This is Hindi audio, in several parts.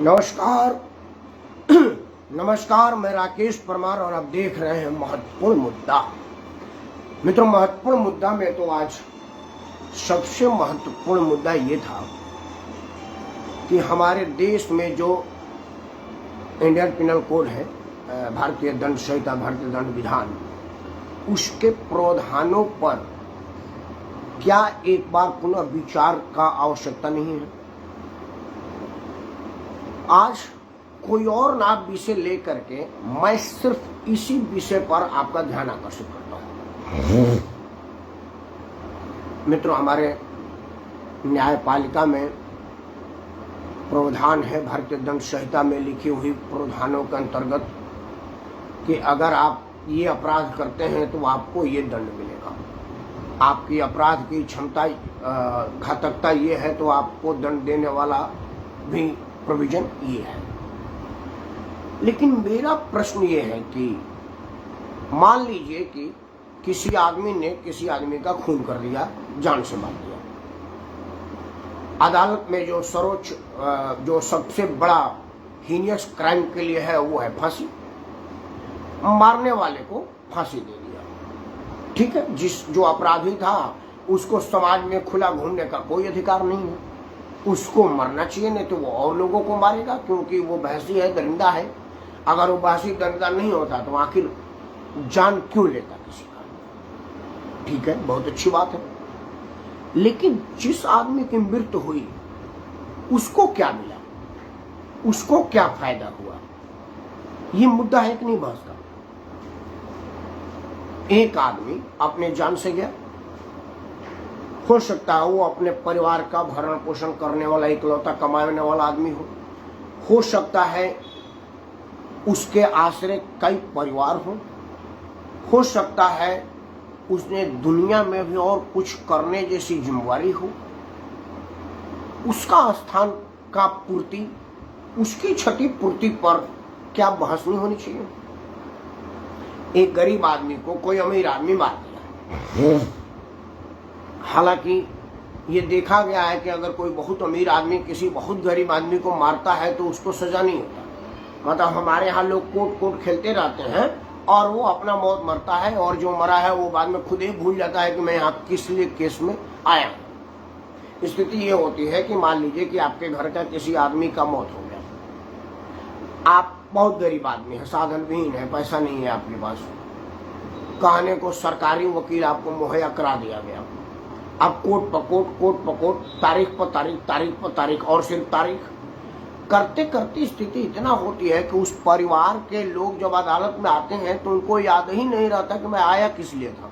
नमस्कार। नमस्कार, मैं राकेश परमार और आप देख रहे हैं महत्वपूर्ण मुद्दा। मित्रों, महत्वपूर्ण मुद्दा में तो आज सबसे महत्वपूर्ण मुद्दा ये था कि हमारे देश में जो इंडियन पिनल कोड है, भारतीय दंड संहिता, भारतीय दंड विधान, उसके प्रावधानों पर क्या एक बार पुनः विचार का आवश्यकता नहीं है। आज कोई और ना विषय लेकर के मैं सिर्फ इसी विषय पर आपका ध्यान आकर्षित करता हूं। मित्रों, हमारे न्यायपालिका में प्रावधान है, भारतीय दंड संहिता में लिखी हुई प्रावधानों के अंतर्गत कि अगर आप ये अपराध करते हैं तो आपको ये दंड मिलेगा। आपकी अपराध की क्षमता घातकता ये है तो आपको दंड देने वाला भी प्रोविजन ये है। लेकिन मेरा प्रश्न ये है कि मान लीजिए कि किसी आदमी ने किसी आदमी का खून कर दिया, जान से मार दिया। अदालत में जो सर्वोच्च जो सबसे बड़ा हीनियस क्राइम के लिए है वो है फांसी। मारने वाले को फांसी दे दिया, ठीक है। जो अपराधी था उसको समाज में खुला घूमने का कोई अधिकार नहीं है, उसको मरना चाहिए, नहीं तो वो और लोगों को मारेगा, क्योंकि वो बहसी है, दरिंदा है। अगर वो बहसी दरिंदा नहीं होता तो आखिर जान क्यों लेता किसी का? ठीक है, बहुत अच्छी बात है। लेकिन जिस आदमी की मृत्यु हुई उसको क्या मिला, उसको क्या फायदा हुआ, ये मुद्दा है कि नहीं बहस का। एक आदमी अपने जान से गया, हो सकता है वो अपने परिवार का भरण पोषण करने वाला इकलौता कमाने वाला आदमी हो सकता है उसके आश्रय कई परिवार हो सकता है उसने दुनिया में भी और कुछ करने जैसी जिम्मेवारी हो। उसका स्थान का पूर्ति, उसकी क्षतिपूर्ति पर क्या बहस नहीं होनी चाहिए। एक गरीब आदमी को कोई अमीर आदमी मार दिया, हालांकि ये देखा गया है कि अगर कोई बहुत अमीर आदमी किसी बहुत गरीब आदमी को मारता है तो उसको सजा नहीं होता। मतलब हमारे यहाँ लोग कोर्ट खेलते रहते हैं और वो अपना मौत मरता है, और जो मरा है वो बाद में खुद ही भूल जाता है कि मैं यहाँ किस लिए केस में आया हूँ। स्थिति ये होती है कि मान लीजिए कि आपके घर का किसी आदमी का मौत हो गया, आप बहुत गरीब आदमी है, साधन विहीन है, पैसा नहीं है आपके पास, कहने को सरकारी वकील आपको मुहैया करा दिया गया। अब कोर्ट पर कोर्ट, तारीख पर तारीख और सिर्फ तारीख करते करते स्थिति इतना होती है कि उस परिवार के लोग जब अदालत में आते हैं तो उनको याद ही नहीं रहता कि मैं आया किस लिए था।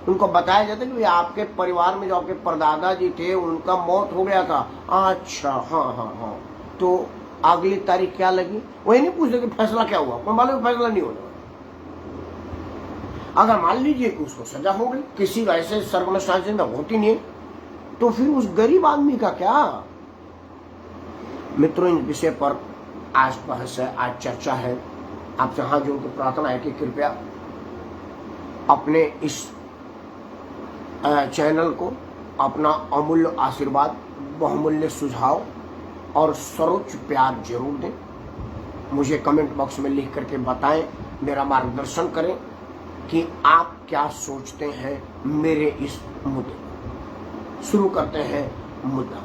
उनको बताया जाता है कि आपके परिवार में जो आपके परदादा जी थे उनका मौत हो गया था। अच्छा, हाँ, तो अगली तारीख क्या लगी, वही नहीं पूछते कि फैसला क्या हुआ। कोई मालूम फैसला नहीं होने। अगर मान लीजिए कि उसको सजा हो गई, किसी ऐसे सर्कमस्टांसेस में होती नहीं, तो फिर उस गरीब आदमी का क्या। मित्रों, इन विषय पर आज बहस है, आज चर्चा है। आप जहां जो प्रार्थना है कि कृपया अपने इस चैनल को अपना अमूल्य आशीर्वाद, बहुमूल्य सुझाव और सर्वोच्च प्यार जरूर दें। मुझे कमेंट बॉक्स में लिख करके बताएं, मेरा मार्गदर्शन करें कि आप क्या सोचते हैं मेरे इस मुद्दे। शुरू करते हैं मुद्दा।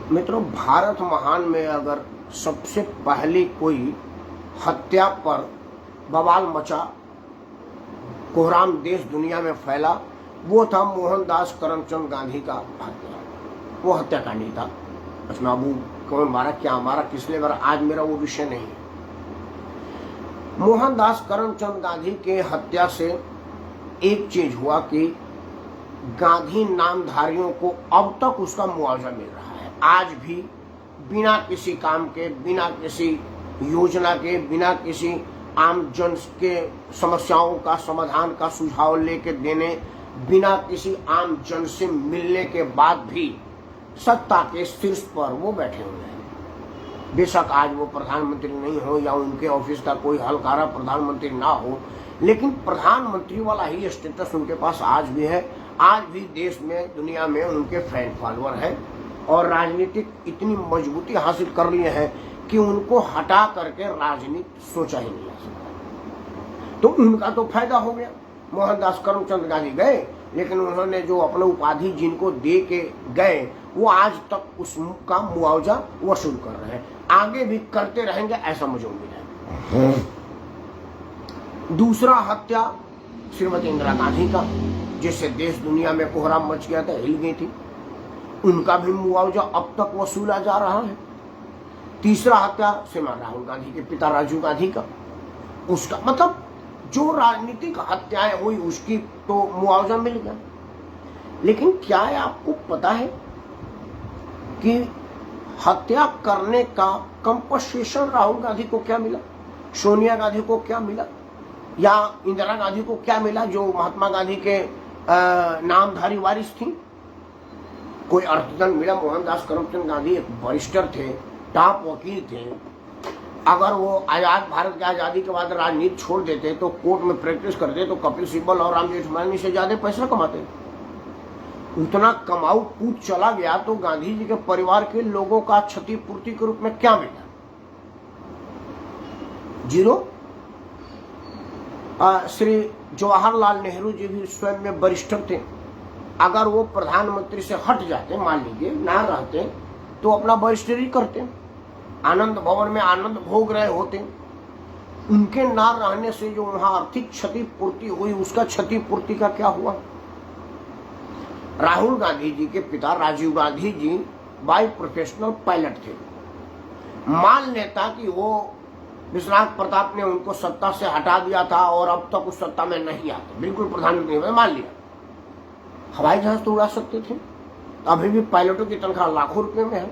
मित्रों, भारत महान में अगर सबसे पहली कोई हत्या पर बवाल मचा, कोहराम देश दुनिया में फैला, वो था मोहनदास करमचंद गांधी का हत्या। वो हत्याकांडी था। उसमें अब कौन मारा, क्या मारा, किस लिए मारा, आज मेरा वो विषय नहीं है। मोहनदास करमचंद गांधी के हत्या से एक चीज हुआ कि गांधी नामधारियों को अब तक उसका मुआवजा मिल रहा है। आज भी बिना किसी काम के, बिना किसी योजना के, बिना किसी आम जन के समस्याओं का समाधान का सुझाव लेके देने, बिना किसी आम जन से मिलने के बाद भी सत्ता के शीर्ष पर वो बैठे हुए हैं। बेशक आज वो प्रधानमंत्री नहीं हो या उनके ऑफिस का कोई हलकारा प्रधानमंत्री ना हो, लेकिन प्रधानमंत्री वाला ही स्टेटस उनके पास आज भी है। आज भी देश में, दुनिया में उनके फैन फॉलोअर है। और राजनीतिक इतनी मजबूती हासिल कर लिए हैं कि उनको हटा करके राजनीति सोचा ही नहीं जा सकता। तो उनका तो फायदा हो गया। मोहनदास करमचंद गांधी गए, लेकिन उन्होंने जो अपने उपाधि जिनको दे के गए वो आज तक उसका मुआवजा वसूल कर रहे हैं, आगे भी करते रहेंगे, ऐसा मुझे उम्मीद है। दूसरा हत्या श्रीमती इंदिरा गांधी का, जिससे देश दुनिया में कोहराम मच गया था, हिल गई थी, उनका भी मुआवजा अब तक वसूला जा रहा है। तीसरा हत्या श्रीमान राहुल गांधी के पिता राजीव गांधी का, उसका मतलब जो राजनीतिक हत्याएं हुई उसकी तो मुआवजा मिल गया। लेकिन क्या है आपको पता है कि हत्या करने का कंपनसेशन राहुल गांधी को क्या मिला, सोनिया गांधी को क्या मिला, या इंदिरा गांधी को क्या मिला जो महात्मा गांधी के नामधारी वारिस थी? कोई अर्थदंड मिला? मोहनदास करमचंद गांधी एक बैरिस्टर थे, टॉप वकील थे। अगर वो आजाद भारत की आजादी के बाद राजनीति छोड़ देते तो कोर्ट में प्रैक्टिस करते तो कपिल सिब्बल और राम जेठमलानी से ज्यादा पैसा कमाते। उतना कमाऊ पूत चला गया तो गांधी जी के परिवार के लोगों का क्षतिपूर्ति के रूप में क्या मिला? जीरो। श्री जवाहरलाल नेहरू जी भी स्वयं में वरिष्ठ थे। अगर वो प्रधानमंत्री से हट जाते, मान लीजिए ना रहते, तो अपना वरिष्ठरी करते, आनंद भवन में आनंद भोग रहे होते। उनके ना रहने से जो वहां आर्थिक क्षतिपूर्ति हुई, उसका क्षतिपूर्ति का क्या हुआ? राहुल गांधी जी के पिता Rajiv Gandhi ji by professional pilot थे। मान लेता कि वो विश्वनाथ प्रताप ने उनको सत्ता से हटा दिया था और अब तक उस सत्ता में नहीं आते, बिल्कुल प्रधानमंत्री में, मान लिया, हवाई जहाज तो उड़ा सकते थे। अभी भी पायलटों की तनख्वाह लाखों रुपए में है।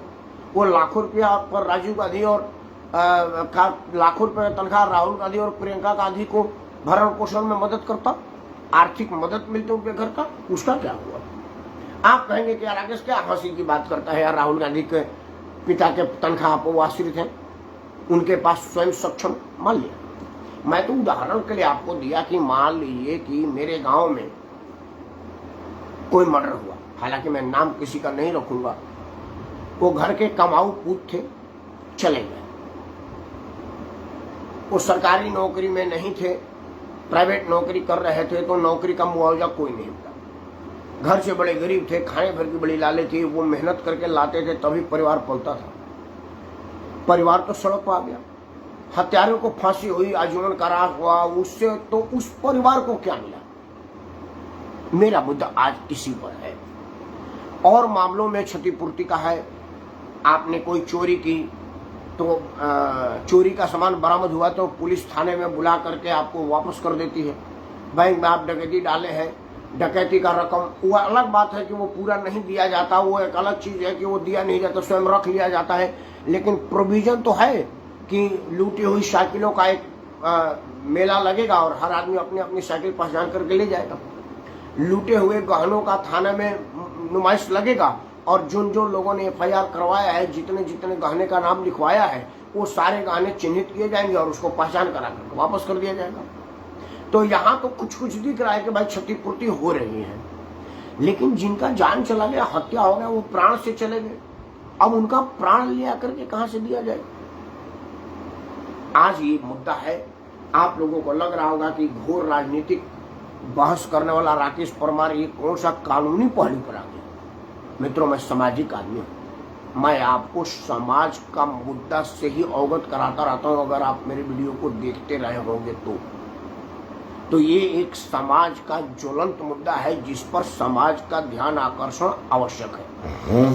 वो लाखों रुपया पर राजीव गांधी और लाखों रुपए तनख्वाह राहुल गांधी और प्रियंका गांधी को भरण पोषण में मदद करता, आर्थिक मदद मिलती उनके घर का, उसका क्या हुआ? आप कहेंगे कि यार राकेश क्या हंसी की बात करता है यार, राहुल गांधी के पिता के तनख्वाह पर वो आश्रित है, उनके पास स्वयं सक्षम। मान लिया, मैं तो उदाहरण के लिए आपको दिया कि मान लीजिए कि मेरे गांव में कोई मर्डर हुआ, हालांकि मैं नाम किसी का नहीं रखूंगा, वो घर के कमाऊ पूत थे, चले गए, वो सरकारी नौकरी में नहीं थे, प्राइवेट नौकरी कर रहे थे, तो नौकरी का मुआवजा कोई नहीं मिला। घर से बड़े गरीब थे, खाने भर की बड़ी लाले थी, वो मेहनत करके लाते थे तभी परिवार पलता था। परिवार तो सड़क पर आ गया, हत्यारों को फांसी हुई, आजीवन कारावास हुआ, उससे तो उस परिवार को क्या मिला? मेरा मुद्दा आज इसी पर है। और मामलों में क्षतिपूर्ति का है। आपने कोई चोरी की तो चोरी का सामान बरामद हुआ तो पुलिस थाने में बुला करके आपको वापस कर देती है। बैंक में आप डकैती डाले हैं, डकैती का रकम, वो अलग बात है कि वो पूरा नहीं दिया जाता, वो एक अलग चीज है कि वो दिया नहीं जाता, स्वयं रख लिया जाता है। लेकिन प्रोविजन तो है कि लूटी हुई साइकिलों का एक मेला लगेगा और हर आदमी अपनी अपनी साइकिल पहचान करके ले जाएगा। लूटे हुए गहनों का थाना में नुमाइश लगेगा और जिन जो लोगों ने एफआईआर करवाया है, जितने जितने गहने का नाम लिखवाया है, वो सारे गहने चिन्हित किए जाएंगे और उसको पहचान करा करके वापस कर दिया जाएगा। तो यहाँ तो कुछ कुछ दिख रहा है कि भाई क्षतिपूर्ति हो रही है, लेकिन जिनका जान चला गया, हत्या हो गया, वो प्राण से चले गए, अब उनका प्राण लिया करके कहां से दिया जाए? आज ये मुद्दा है। आप लोगों को लग रहा होगा कि घोर राजनीतिक बहस करने वाला राकेश परमार ये कौन सा कानूनी पहलू पर आ गया? मित्रों, मैं सामाजिक आदमी हूं, मैं आपको समाज का मुद्दा से ही अवगत कराता रहता हूं। अगर आप मेरे वीडियो को देखते रहे होंगे तो ये एक समाज का ज्वलंत मुद्दा है जिस पर समाज का ध्यान आकर्षण आवश्यक है।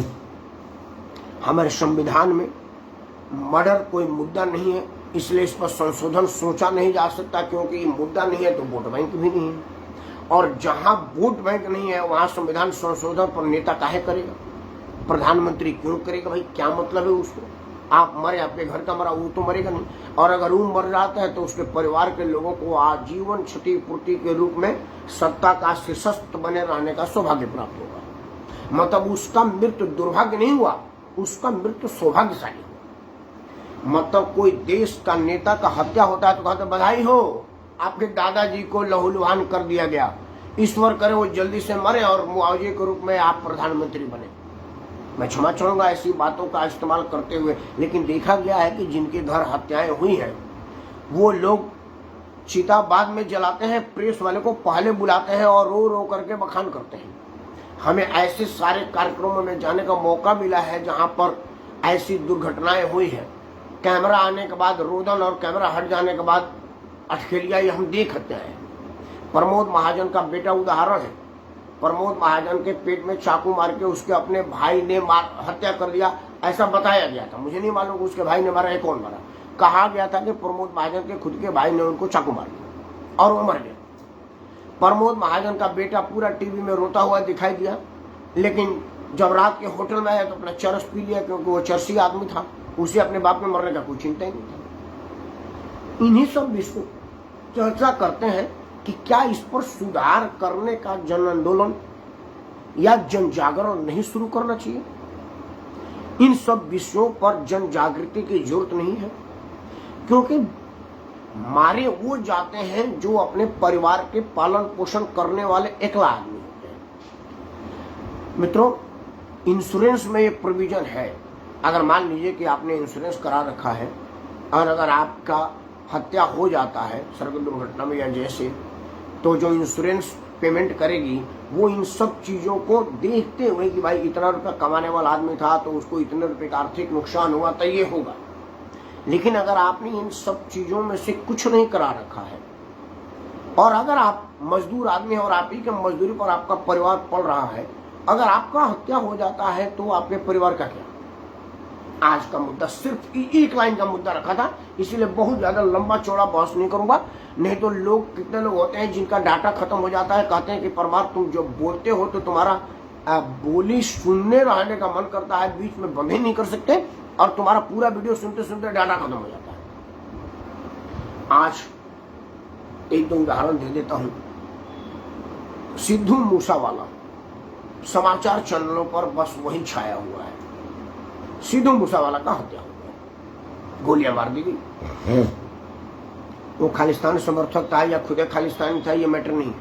हमारे संविधान में मर्डर कोई मुद्दा नहीं है, इसलिए इस पर संशोधन सोचा नहीं जा सकता, क्योंकि ये मुद्दा नहीं है तो वोट बैंक भी नहीं है, और जहां वोट बैंक नहीं है वहां संविधान संशोधन पर नेता काहे करेगा? प्रधानमंत्री क्यों करेगा? भाई क्या मतलब है उसको? आप मरे, आपके घर का मरा, वो तो मरेगा नहीं, और अगर वो मर जाता है तो उसके परिवार के लोगों को आजीवन क्षतिपूर्ति के रूप में सत्ता का शीर्षस्थ बने रहने का सौभाग्य प्राप्त होगा। मतलब उसका मृत्यु दुर्भाग्य नहीं हुआ, उसका मृत्यु सौभाग्यशाली हुआ। मतलब कोई देश का नेता का हत्या होता है तो कहते बधाई हो, आपके दादाजी को लहूलुहान कर दिया गया, ईश्वर करे वो जल्दी से मरे और मुआवजे के रूप में आप प्रधानमंत्री बने। मैं क्षमा चाहूंगा ऐसी बातों का इस्तेमाल करते हुए, लेकिन देखा गया है कि जिनके घर हत्याएं हुई हैं वो लोग चिता बाद में जलाते हैं, प्रेस वाले को पहले बुलाते हैं और रो रो करके बखान करते हैं। हमें ऐसे सारे कार्यक्रमों में जाने का मौका मिला है जहां पर ऐसी दुर्घटनाएं हुई है। कैमरा आने के बाद रोदन और कैमरा हट जाने के बाद अटखेलिया ये हम देखते हैं। प्रमोद महाजन का बेटा उदाहरण है। प्रमोद महाजन के पेट में चाकू मार के उसके अपने भाई ने हत्या कर दिया, ऐसा बताया गया था। मुझे नहीं मालूम उसके भाई ने मारा है कौन मारा। कहा गया था कि प्रमोद महाजन के खुद के भाई ने उनको चाकू मार दिया और वो मर गया। प्रमोद महाजन का बेटा पूरा टीवी में रोता हुआ दिखाई दिया, लेकिन जब रात के होटल में आया तो अपना चरस पी लिया, क्योंकि वो चरसी आदमी था। उसे अपने बाप में मरने का कोई चिंता ही नहीं था। इन्हीं सब विषयों चर्चा करते हैं कि क्या इस पर सुधार करने का जन आंदोलन या जन जागरण नहीं शुरू करना चाहिए। इन सब विषयों पर जन जागृति की जरूरत नहीं है, क्योंकि मारे वो जाते हैं जो अपने परिवार के पालन पोषण करने वाले एकला आदमी होते हैं। मित्रों, इंश्योरेंस में ये प्रोविजन है। अगर मान लीजिए कि आपने इंश्योरेंस करा रखा है और अगर आपका हत्या हो जाता है सड़क दुर्घटना में या जैसे, तो जो इंश्योरेंस पेमेंट करेगी वो इन सब चीजों को देखते हुए कि भाई इतना रुपया कमाने वाला आदमी था तो उसको इतने रुपए का आर्थिक नुकसान हुआ तो ये होगा। लेकिन अगर आपने इन सब चीजों में से कुछ नहीं करा रखा है और अगर आप मजदूर आदमी हैं और आप ही के मजदूरी पर आपका परिवार पल रहा है, अगर आपका हत्या हो जाता है तो आपके परिवार का क्या। आज का मुद्दा सिर्फ एक लाइन का मुद्दा रखा था, इसीलिए बहुत ज्यादा लंबा चौड़ा बहस नहीं करूंगा। नहीं तो लोग, कितने लोग होते हैं जिनका डाटा खत्म हो जाता है, कहते हैं कि परमार तुम जो बोलते हो तो तुम्हारा बोली सुनने रहने का मन करता है, बीच में बंद ही नहीं कर सकते और तुम्हारा पूरा वीडियो सुनते सुनते डाटा खत्म हो जाता है। आज एक दो उदाहरण दे देता हूं। सिद्धू मूसावाला समाचार चैनलों पर बस वही छाया हुआ है। सिद्धू मूसावाला का हत्या हो गया, गोलियां मार दी गई। वो खालिस्तानी समर्थक था या खुदे खालिस्तानी था, ये मैटर नहीं।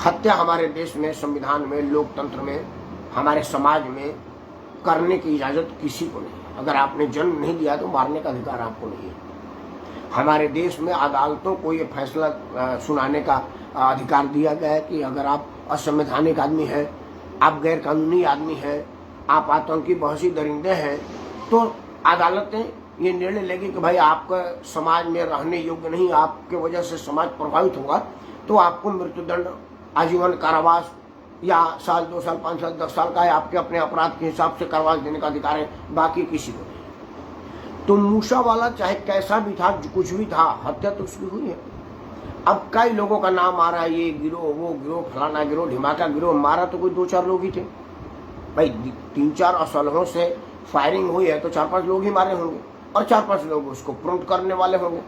हत्या हमारे देश में, संविधान में, लोकतंत्र में, हमारे समाज में करने की इजाजत किसी को नहीं। अगर आपने जन्म नहीं दिया तो मारने का अधिकार आपको नहीं है। हमारे देश में अदालतों को ये फैसला सुनाने का अधिकार दिया गया है कि अगर आप असंवैधानिक आदमी हैं, आप गैर कानूनी आदमी हैं, आप आतंकी बहसी दरिंदे हैं, तो अदालतें ये निर्णय लेगी कि भाई आपका समाज में रहने योग्य नहीं, आपके वजह से समाज प्रभावित होगा, तो आपको मृत्युदंड, आजीवन कारावास या साल, 2 साल, 5 साल, 10 साल का है, आपके अपने अपराध के हिसाब से कारावास देने का अधिकार है, बाकी किसी को नहीं। तो मूसावाला चाहे कैसा भी था, कुछ भी था, हत्या तो उसकी हुई है। अब कई लोगों का नाम आ रहा है, ये गिरोह, वो गिरोह, फलाना गिरोह, ढिमाका गिरोह। मारा तो कोई 2-4 लोग ही थे भाई। 3-4 असलहों से फायरिंग हुई है तो 4-5 लोग ही मारे होंगे और 4-5 लोग उसको प्रिंट करने वाले होंगे।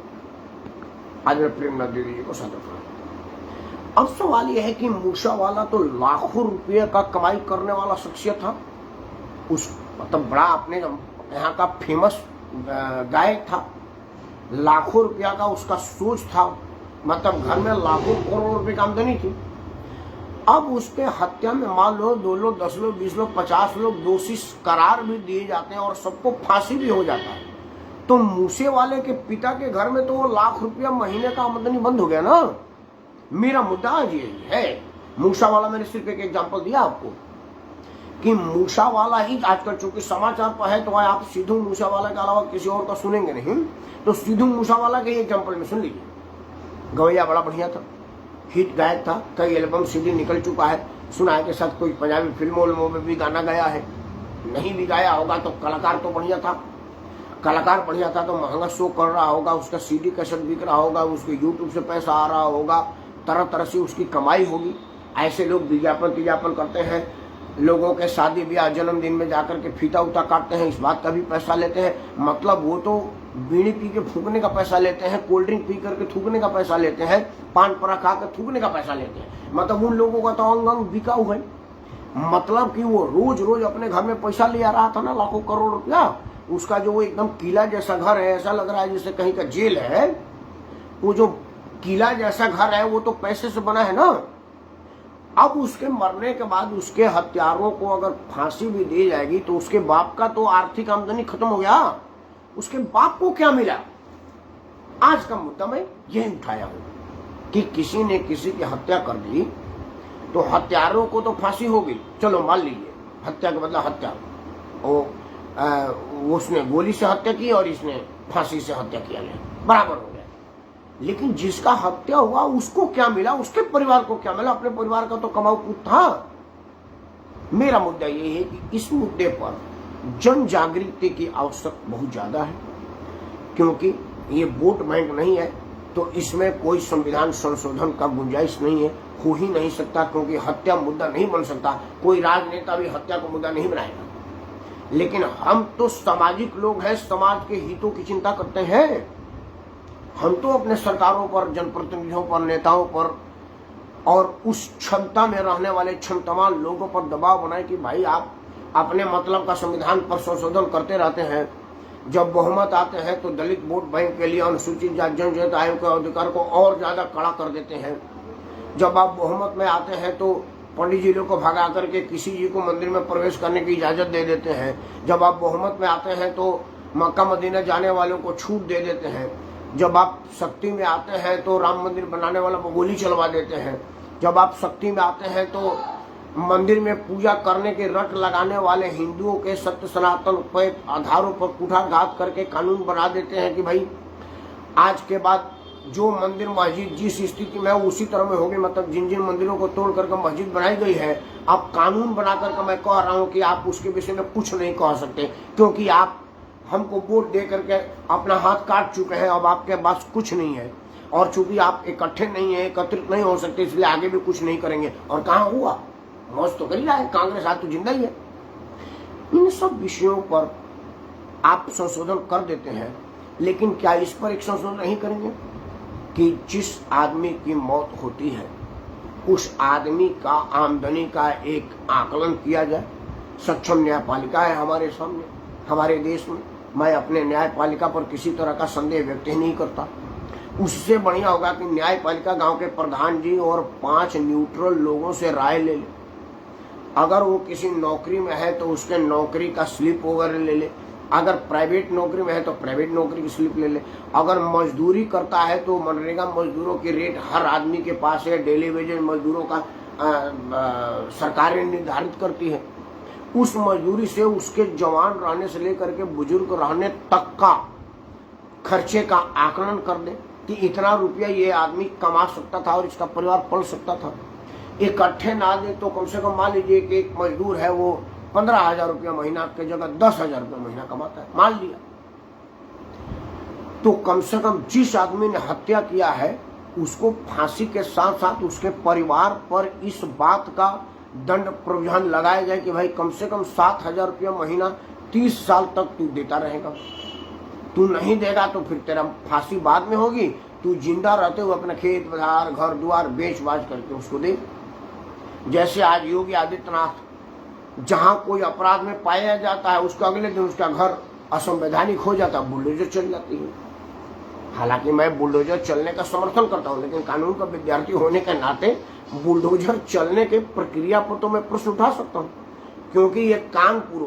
आज मैं प्रेम नदी जी को सदर। अब सवाल यह है कि मूसावाला तो लाखों रुपये का कमाई करने वाला शख्सियत था। उस मतलब बड़ा अपने यहाँ का फेमस गायक था, लाखों रुपया का उसका सोच था, मतलब घर में लाखों करोड़ रुपए की आमदनी थी। अब उसके हत्या में मान लो 2 लोग, 10 लोग, 20 लोग, 50 लोग दोषी करार भी दिए जाते हैं और सबको फांसी भी हो जाता है, तो मूसेवाले के पिता के घर में तो वो लाख रुपया महीने का आमदनी बंद हो गया ना। मेरा मुद्दा आज यही है। मूसावाला, मैंने सिर्फ एक एग्जांपल दिया आपको कि मूसावाला ही आजकल चूंकि समाचार पर है, तो आप सिद्धू मूसावाला के अलावा किसी और का सुनेंगे नहीं, तो सिद्धू मूसावाला के एग्जाम्पल में सुन लीजिए। गवैया बड़ा बढ़िया था, हिट गायक था, कई एल्बम सीडी निकल चुका है, सुना है कि साथ कोई पंजाबी फिल्मों में भी गाना गाया है। नहीं भी गाया होगा तो कलाकार तो बढ़िया था, कलाकार बढ़िया था तो महंगा शो कर रहा होगा, उसका सीडी कैसेट बिक रहा होगा, उसके यूट्यूब से पैसा आ रहा होगा, तरह तरह से उसकी कमाई होगी। ऐसे लोग विज्ञापन करते हैं, लोगों के शादी ब्याह जन्मदिन में जाकर के फीता उता काटते हैं, इस बात का भी पैसा लेते हैं। मतलब वो तो बीड़ी पी के थूकने का पैसा लेते हैं, कोल्ड ड्रिंक पी करके थूकने का पैसा लेते हैं, पान परा खा कर थूकने का पैसा लेते हैं। मतलब उन लोगों का तो अंग अंग बिका हुआ है। मतलब कि वो रोज रोज अपने घर में पैसा ले आ रहा था ना, लाखों करोड़ रुपया। उसका जो वो एकदम किला जैसा घर है, ऐसा लग रहा है जैसे कहीं का जेल है। वो जो किला जैसा घर है वो तो पैसे से बना है ना। अब उसके मरने के बाद उसके हत्यारों को अगर फांसी भी दी जाएगी तो उसके बाप का तो आर्थिक आमदनी खत्म हो गया, उसके बाप को क्या मिला? आज का मुद्दा मैं यही उठाया हूं कि किसी ने किसी की हत्या कर दी तो हत्यारों को तो फांसी हो गई, चलो मान लीजिए हत्या के बदला हत्या, उसने गोली से हत्या की और इसने फांसी से हत्या किया, बराबर हो गया। लेकिन जिसका हत्या हुआ उसको क्या मिला, उसके परिवार को क्या मिला? अपने परिवार का तो कमाऊ पुत था। मेरा मुद्दा यही है कि इस मुद्दे पर जन जागृति की आवश्यकता बहुत ज्यादा है, क्योंकि ये वोट बैंक नहीं है तो इसमें कोई संविधान संशोधन का गुंजाइश नहीं है, हो ही नहीं सकता, क्योंकि हत्या मुद्दा नहीं बन सकता। कोई राजनेता भी हत्या को मुद्दा नहीं बनाएगा। लेकिन हम तो सामाजिक लोग हैं, समाज के हितों की चिंता करते हैं। हम तो अपने सरकारों पर, जनप्रतिनिधियों पर, नेताओं पर और उस क्षमता में रहने वाले क्षमतावान लोगों पर दबाव बनाए कि भाई आप अपने मतलब का संविधान पर संशोधन करते रहते हैं। जब बहुमत आते हैं तो दलित वोट बैंक के लिए अनुसूचित जाति जनजाति आयोग के अधिकार को और ज्यादा कड़ा कर देते हैं। जब आप बहुमत में आते हैं तो पंडित जी लोग को भगा करके किसी जी को मंदिर में प्रवेश करने की इजाजत दे देते हैं। जब आप बहुमत में आते हैं तो मक्का मदीना जाने वालों को छूट दे देते हैं। जब आप शक्ति में आते हैं तो राम मंदिर बनाने वालों को गोली चलवा देते हैं। जब आप शक्ति में आते हैं तो मंदिर में पूजा करने के रट लगाने वाले हिंदुओं के सत्य सनातन पे आधारों पर कुठारघात करके कानून बना देते हैं कि भाई आज के बाद जो मंदिर मस्जिद जिस स्थिति में है उसी तरह में होगी। मतलब जिन जिन मंदिरों को तोड़ करके मस्जिद बनाई गई है, अब कानून बना करके मैं कह रहा हूं कि आप उसके विषय में कुछ नहीं कह सकते, क्योंकि आप हमको वोट दे करके अपना हाथ काट चुके हैं। अब आपके पास कुछ नहीं है, और चूंकि आप इकट्ठे नहीं है, एकत्रित नहीं हो सकते, इसलिए आगे भी कुछ नहीं करेंगे। और कहाँ हुआ? मौज तो कर ही रहा है, कांग्रेस आज तो जिंदा ही है। इन सब विषयों पर आप संशोधन कर देते हैं, लेकिन क्या इस पर एक संशोधन नहीं करेंगे कि जिस आदमी की मौत होती है उस आदमी का आमदनी का एक आकलन किया जाए। सक्षम न्यायपालिका है हमारे सामने, हमारे देश में। मैं अपने न्यायपालिका पर किसी तरह का संदेह व्यक्त ही नहीं करता। उससे बढ़िया होगा कि न्यायपालिका गांव के प्रधान जी और 5 न्यूट्रल लोगों से राय ले ले। अगर वो किसी नौकरी में है तो उसके नौकरी का स्लिप वगैरह ले ले। अगर प्राइवेट नौकरी में है तो प्राइवेट नौकरी की स्लिप ले ले। अगर मजदूरी करता है तो मनरेगा मजदूरों की रेट हर आदमी के पास है। डेली वेजेज मजदूरों का सरकारें निर्धारित करती है। उस मजदूरी से उसके जवान रहने से लेकर के बुजुर्ग रहने तक का खर्चे का आकलन कर दे कि इतना रुपया ये आदमी कमा सकता था और इसका परिवार पल सकता था। इकट्ठे ना दे तो कम से कम मान लीजिए कि एक मजदूर है वो 15,000 रुपया महीना की जगह 10,000 रुपया महीना कमाता है, मान लिया, तो कम से कम जिस आदमी ने हत्या किया है उसको फांसी के साथ साथ उसके परिवार पर इस बात का दंड प्रावधान लगाया जाए कि भाई कम से कम 7,000 रुपया महीना 30 साल तक तू देता रहेगा। तू नहीं देगा तो फिर तेरा फांसी बाद में होगी। तू जिंदा रहते हुए अपना खेत बाजार घर द्वार बेच बाच करके उसको दे। जैसे आज योगी आदित्यनाथ जहां कोई अपराध में पाया जाता है उसका अगले दिन उसका घर असंवैधानिक हो जाता है, बुलडोजर चल जाती है। हालांकि मैं बुलडोजर चलने का समर्थन करता हूं, लेकिन कानून का विद्यार्थी होने के नाते बुलडोजर चलने के प्रक्रिया पर तो मैं प्रश्न उठा सकता हूं, क्योंकि ये कानपुर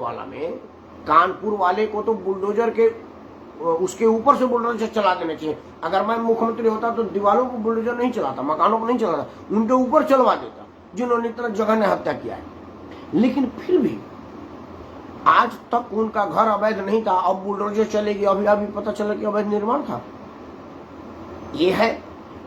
वाले को तो बुलडोजर के उसके ऊपर से बुलडोजर चला देना चाहिए। अगर मैं मुख्यमंत्री होता तो दीवारों को बुलडोजर नहीं चलाता, मकानों को नहीं चलाता, उनके ऊपर चलवा देता जिन्होंने इतना जगह ने हत्या किया है। लेकिन फिर भी आज तक उनका घर अवैध नहीं था, अब बुलडोजर चलेगी। अभी पता चला कि अवैध निर्माण था। ये है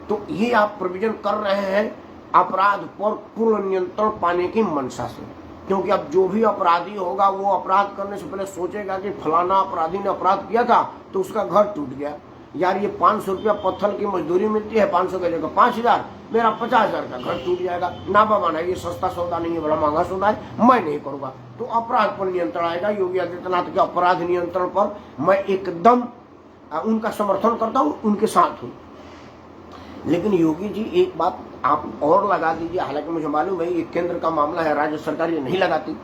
तो ये आप प्रोविजन कर रहे हैं अपराध पर पूर्ण नियंत्रण पाने की मंशा से, क्योंकि अब जो भी अपराधी होगा वो अपराध करने से पहले सोचेगा कि फलाना अपराधी ने अपराध किया था तो उसका घर टूट गया। यार ये 500 रुपया पत्थर की मजदूरी मिलती है, 500 की जगह 5,000, मेरा 50,000 का घर टूट जाएगा। ना बाबा ना, ये सस्ता सौदा नहीं है, बड़ा महंगा सौदा है, मैं नहीं करूंगा। तो अपराध पर नियंत्रण आएगा। योगी आदित्यनाथ के अपराध नियंत्रण पर मैं एकदम उनका समर्थन करता हूँ, उनके साथ हूँ। लेकिन योगी जी एक बात आप और लगा दीजिए, हालांकि मुझे मालूम है ये केंद्र का मामला है, राज्य सरकार ये नहीं लगाती,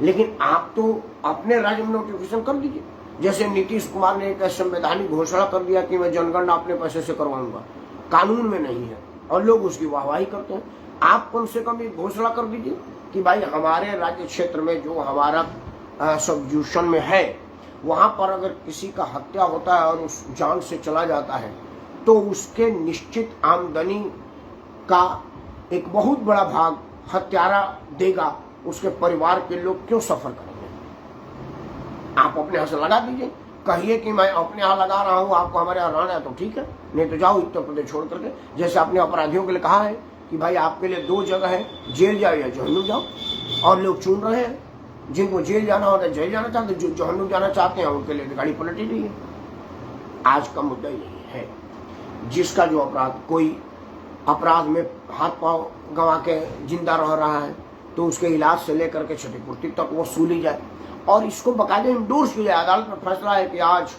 लेकिन आप तो अपने राज्य में नोटिफिकेशन कर दीजिए। जैसे नीतीश कुमार ने एक संवैधानिक घोषणा कर दिया कि मैं जनगणना अपने पैसे से करवाऊंगा, कानून में नहीं है और लोग उसकी वाहवाही करते हैं। आप कम से कम एक घोषणा कर दीजिए कि भाई हमारे राज्य क्षेत्र में जो हमारा सब डिवीजन में है वहां पर अगर किसी का हत्या होता है और उस जान से चला जाता है तो उसके निश्चित आमदनी का एक बहुत बड़ा भाग हत्यारा देगा, उसके परिवार के लोग क्यों सफर करेंगे? आप अपने यहाँ से लगा दीजिए, कहिए कि मैं अपने यहाँ लगा रहा हूँ, आपको हमारे यहाँ रहना है तो ठीक है, नहीं तो जाओ उत्तर प्रदेश छोड़ करके। जैसे आपने अपराधियों के लिए कहा है कि भाई आपके लिए 2 जगह है, जेल जाओ या जहन्नुम जाओ, और लोग चुन रहे हैं, जिनको जेल जाना होता है जेल जाना चाहते, जो जहन्नुम जाना चाहते हैं उनके लिए गाड़ी पलटी रही है। आज का मुद्दा यही है, जिसका जो अपराध, कोई अपराध में हाथ पांव गंवा के जिंदा रह रहा है तो उसके इलाज से लेकर के क्षतिपूर्ति तक वसूली जाए, और इसको बकायदे इंडोर्स किया जाए। अदालत में फैसला है कि आज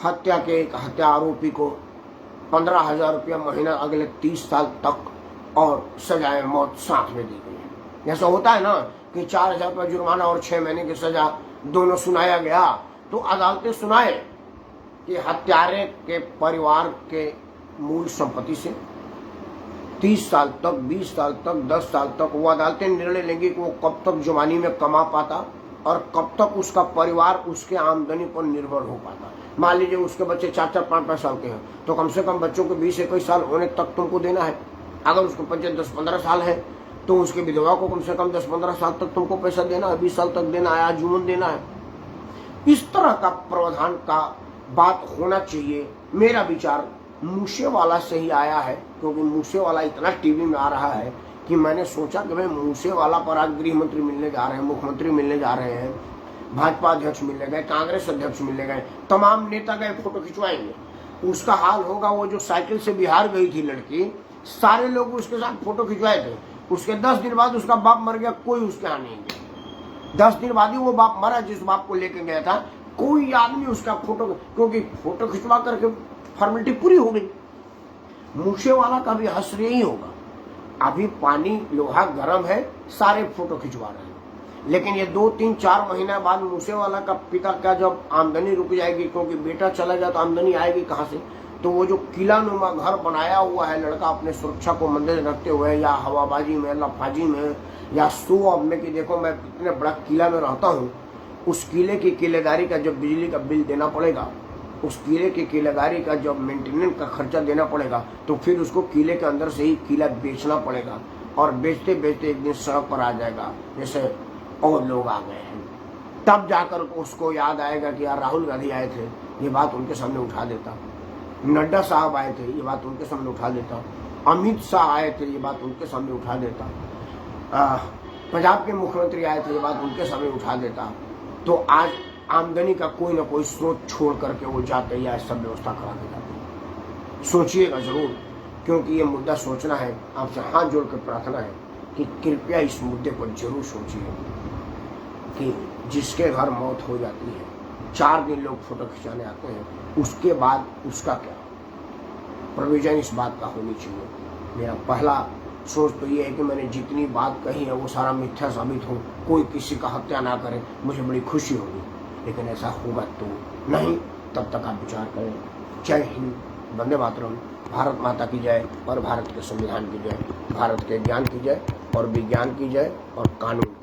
हत्या के एक हत्या आरोपी को 15,000 रुपया महीना अगले 30 साल तक और सजाए मौत साथ में दी गई है। ऐसा होता है ना कि 4,000 रुपया जुर्माना और 6 महीने की सजा दोनों सुनाया गया, तो अदालतें सुनाए कि हत्यारे के परिवार के मूल संपत्ति से 30 साल तक, 20 साल तक, 10 साल तक वो अदालतें निर्णय लेंगी कि वो कब तक जवानी में कमा पाता और कब तक उसका परिवार उसके आमदनी पर निर्भर हो पाता। मान लीजिए उसके बच्चे 4-4, 5-5 साल के हैं तो कम से कम बच्चों को 20-21 साल होने तक तुमको देना है। अगर उसके बच्चे 10-15 साल है तो उसके विधवा को कम से कम 10-15 साल तक तुमको पैसा देना है, 20 साल तक देना है, आजीवन देना है। इस तरह का प्रावधान का बात होना चाहिए। मेरा विचार मूसेवाला से ही आया है, क्योंकि मूसेवाला इतना टीवी में आ रहा है कि मैंने सोचा कि भाई मूसेवाला पर आज गृह मंत्री मिलने जा रहे हैं, मुख्यमंत्री मिलने जा रहे हैं, भाजपा अध्यक्ष मिलने गए, कांग्रेस अध्यक्ष मिलने गए, तमाम नेता गए, फोटो खिंचवाएंगे। उसका हाल होगा वो जो साइकिल से बिहार गई थी लड़की, सारे लोग उसके साथ फोटो खिंचवाए थे। उसके 10 दिन बाद उसका बाप मर गया, कोई उसके यहाँ नहीं गया। 10 दिन बाद ही वो बाप मरा जिस बाप को लेके गया था, कोई आदमी उसका फोटो, क्योंकि फोटो खिंचवा करके फॉर्मेलिटी पूरी हो गई। मूसेवाला का भी हश्र यही होगा। अभी पानी लोहा गर्म है, सारे फोटो खिंचवा रहे हैं, लेकिन ये 2-3-4 महीना बाद मूसेवाला का पिता का जब आमदनी रुक जाएगी, क्योंकि बेटा चला जाए तो आमदनी आएगी कहाँ से, तो वो जो किला नुमा घर बनाया हुआ है लड़का अपने सुरक्षा को मंदिर रखते हुए, या हवाबाजी में, लफाजी में, या शो ऑफ में कि देखो मैं इतने बड़ा किला में रहता हूँ, उस किले की किलेदारी का जब बिजली का बिल देना पड़ेगा, उस किले की किलेदारी का जब मेंटेनेंस का खर्चा देना पड़ेगा, तो फिर उसको किले के अंदर से ही किला बेचना पड़ेगा, और बेचते बेचते एक दिन सड़क पर आ जाएगा जैसे और लोग आ गए हैं। तब जाकर उसको याद आएगा कि यार राहुल गांधी आए थे, ये बात उनके सामने उठा देता, नड्डा साहब आए थे, ये बात उनके सामने उठा देता, अमित शाह आए थे, ये बात उनके सामने उठा देता, पंजाब के मुख्यमंत्री आए थे, ये बात उनके सामने उठा देता। तो आज आमदनी का कोई ना कोई स्रोत छोड़ करके वो जाते या सब व्यवस्था करा के जाते। सोचिएगा जरूर, क्योंकि ये मुद्दा सोचना है। आपसे हाथ जोड़ कर प्रार्थना है कि कृपया इस मुद्दे पर जरूर सोचिए कि जिसके घर मौत हो जाती है, 4 दिन लोग फोटो खिंचाने आते हैं, उसके बाद उसका क्या प्रोविजन इस बात का होनी चाहिए। मेरा पहला सोच तो ये है कि मैंने जितनी बात कही है वो सारा मिथ्या साबित हो, कोई किसी का हत्या ना करे, मुझे बड़ी खुशी होगी। लेकिन ऐसा होगा तो नहीं, तब तक आप विचार करें। जय हिंद, वंदे मातरम, भारत माता की जय और भारत के संविधान की जय, भारत के ज्ञान की जय और विज्ञान की जय और कानून